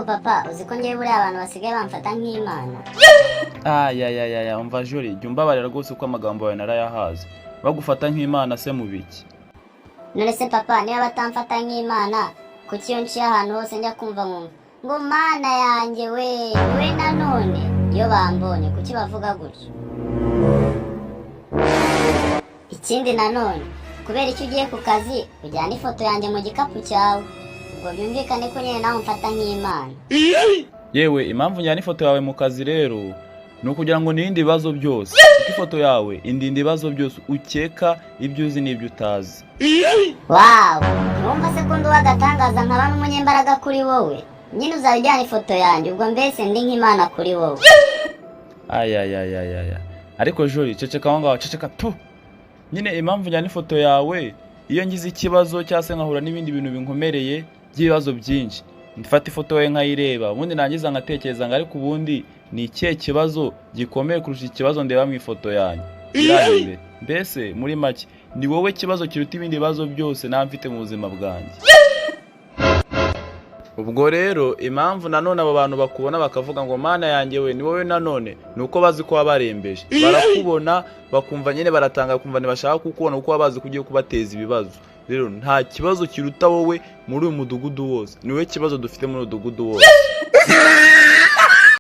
ariko papa uzi ko ngiye buriya abantu basigaye bamfata nk'Imana. ya umva Jori jya umbabarira rwose uko amagambo yawe narayahaze. Bagufata nk'Imana se mu biki? None se papa niba batamfata nk'Imana kuki iyo nciye ahantu hose njya kumva ngo mana yanjye we nanone iyo bambonye kuki bavuga gutyo? Ikindi nanone kubera icyo ugiye ku kazi ujyana ifoto yanjye mu gikapu cyawe ngo byumvikane ko nyine nawe umfata nk'Imana. Yewe impamvu njyana ifoto yawe mu kazi rero ni ukugira ngo nirinde ibibazo byose, kuko ifoto yawe indinda ibibazo byose ukeka ibyo uzi n'ibyo utazi. Wow, numva se ko ndi wagatangaza nkaba n'umunyembaraga kuri wowe, nyine uzajyana ifoto yanjye ubwo mbese ndi nk'Imana kuri wowe. Ariko Jori ceceka aho ngaho, ceceka tu. Nyine impamvu njyana ifoto yawe iyo ngize ikibazo cyangwa se nkahura n'ibindi bintu binkomereye by'ibibazo byinshi, mfata ifoto yawe nkayireba ubundi nangiza ngatekereza ngo ariko ubundi ni ikihe kibazo gikomeye kurusha ikibazo ndeba mu ifoto yanjye. Mbese muri make ni wowe kibazo kiruta ibindi bibazo byose nta mfite mu buzima bwanjye. Ubwo rero impamvu nanone abo bantu bakubona bakavuga ngo mana yanjye we ni wowe nanone nuko bazi ko wabarembeje, barakubona bakumva nyine baratanga kumva ntibashaka kukubona kuko bazi ko ugiye kubateza ibibazo. Rero nta kibazo kiruta wowe muri uyu mudugudu wose, ni wowe kibazo dufite muri uyu mudugudu wose.